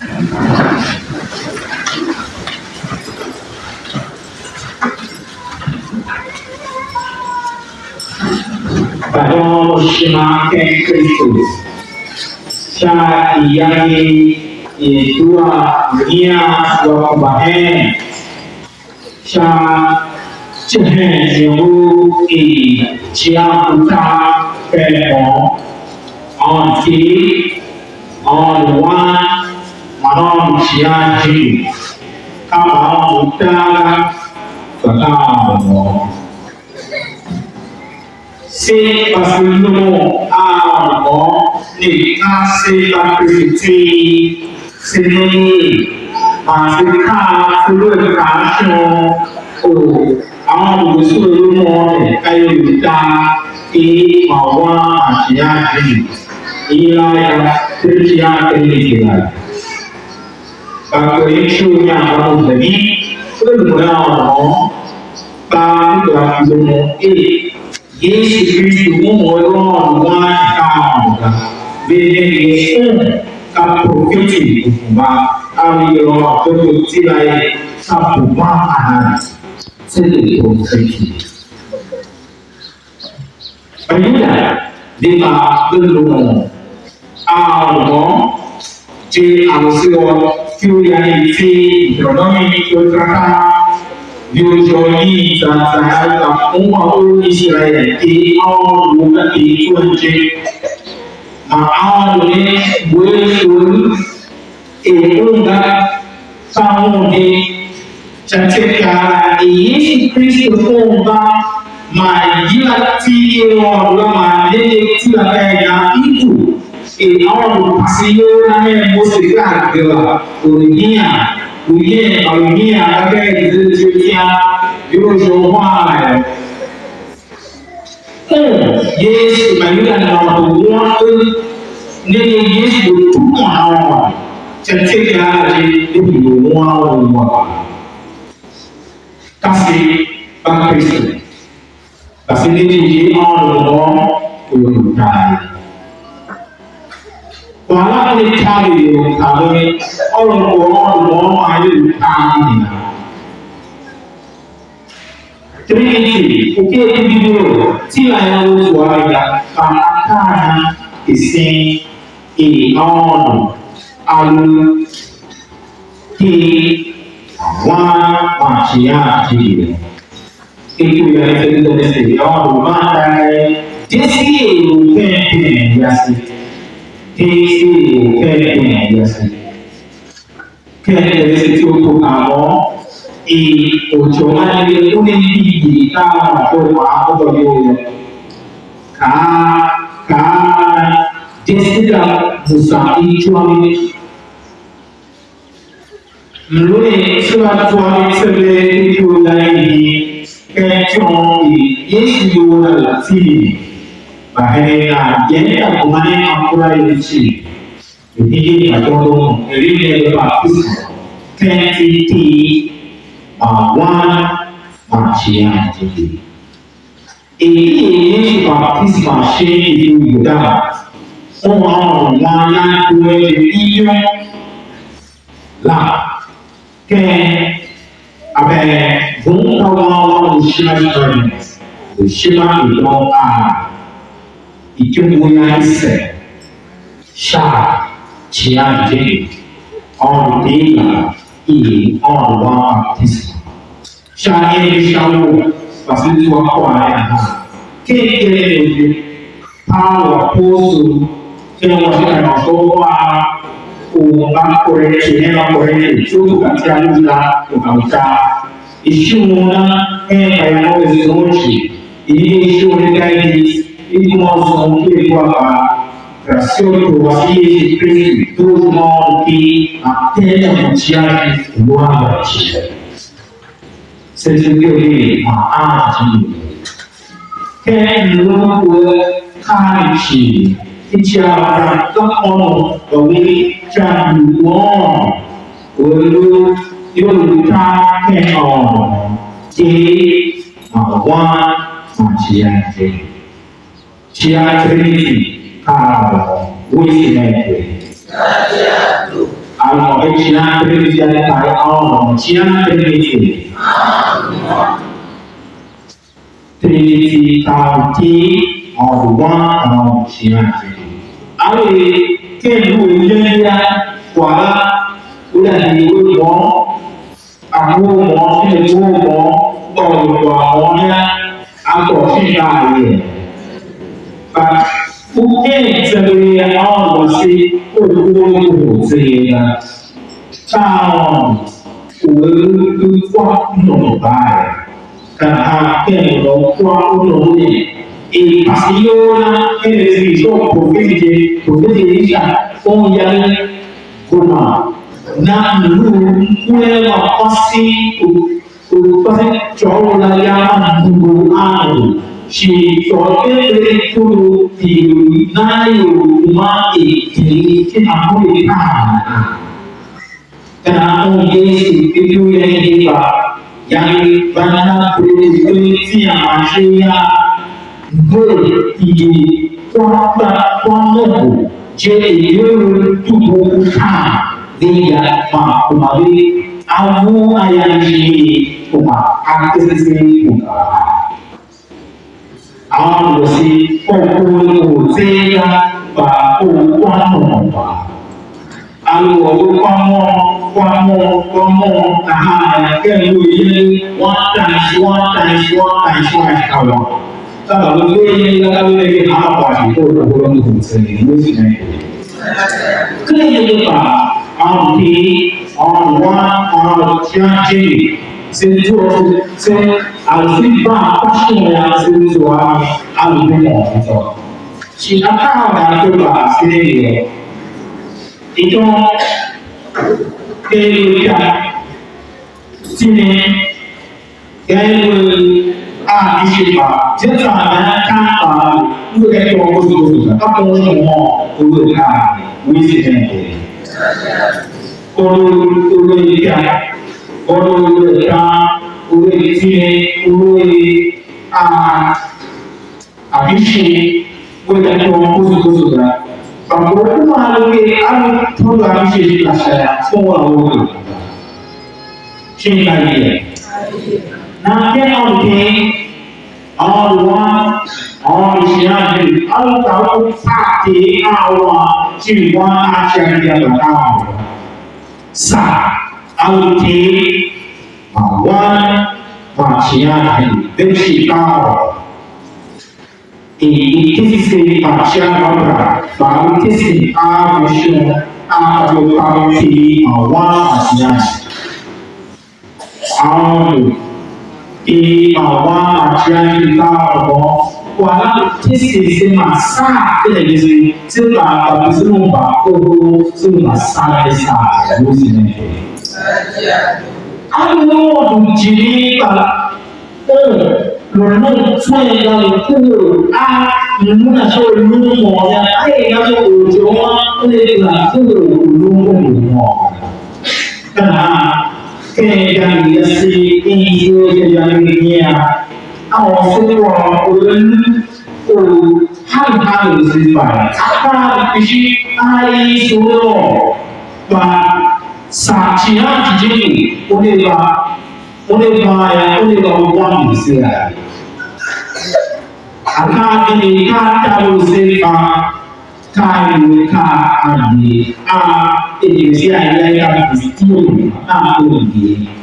Pada semakin Kristus Syariah dua dunia dua kebahagiaan Syariah yang siang kita penuh on one malam siang ini kalau kita bertemu se pasino algo ni kasi pakriti sini masika sulukasyo o ang gusto mo kayo ta mawa siyaji ilaya siyaji bago isu nya bago jadi mo ta mo Yesus Kristus memorong wanita dengan kapofiti bahwa produksi lain satu makanan sedikit profesi. Ayudah di belum awal di awal Qiyaifi ekonomi kultural Yujoni dan saya umat Israel di awal bulan di kunci maafnya betul enggak tahu di cerita Yesus Kristus enggak majilat video lama jadi tidak itu awal pasionya musik agak dunia dunia ada di dunia Eropa Yesus mengajar nama Tuhan ni Yesus bukan awal cerita di dunia kasih bagi Kristus kasih ini Allah Tuhan Walau dicari kami orang ayu kami. Trinity, oke video sila yang suara karena isi on alu di manusia jadi itu yang kita mesti mandai jadi bukan biasa Kaya situ kamu ujuman ini unik kita apa bagaimana jika musa suami melalui suami sebagai itu lagi kecong Yesus adalah sini bahaya jadi kemana aku lagi Jadi kalau ini baptis quantity one manusia jadi. Ini baptis manusia itu juga orang mana dua jadi lah. Ke apa bungkawan usia itu itu punya isi sah Cian jadi orang tiga ini orang baptis. Cian ini selalu pasti dua orang. Kekeh tahu posu kalau kita masuk orang koreksi orang koreksi itu kan cian juga bukan isu mana yang mau disolusi ini isu ini mau disolusi apa Rasul Tuhan Kristus itu mau di akhirnya mencari luar biasa. Sejujurnya maaf Kalau kaishi bicara tentang jangan ulu yulkan di awan manusia Trinity kalau wismete Allora, ci hanno preso di fare ci hanno preso Trinity County or one ci hanno allora che lui ya qua una di lui a uomo che uomo poi a portare ma perché se oggi si può dire ciao qua non vai che non qua non e passiona che si profetica con gli come na lu ulema pasti ciò la chiama dulu ci sono tu di naio umani che americana karena mungkin itu yang kita yang banyak berisi manusia di kuat jadi tubuh dia kembali amu ayam ini aktivasi si pokok sehingga pokok kamu tahan kemudian kalau begini kalau lagi apa itu belum selesai kenapa orang janji sentuh alfiba pasnya sentuh alfiba itu siapa yang berbahasa itu kemudian sini gaya isipa jangan kata bukan fokus apa semua bukan wisdom Uri sini abisi bukan fokus Bangku maluki alu tulang sisi kasar semua orang. Cinta dia. Nanti orang siapa alu tahu pasti awak jiwa asyik dia bertahu. Alu awan siapa bersikap. Ini sisi pasien apa? Baru sisi aviation atau kami awal pasien. Di awal pasien kita walau sisi masa ini sebab sebelum baku sebelum masa besar musim ini. Anu jadi Lulung suai kalau tu lulung nasi lulung mo ya, kalau ujung ni lah tu lulung mo. Karena kerja dia si ini kerja dia, awak semua hal sifat. Apa isi ai suruh, saksian jadi oleh orang Islam. Akan ini kata usaha kayu Indonesia yang Kristen ini.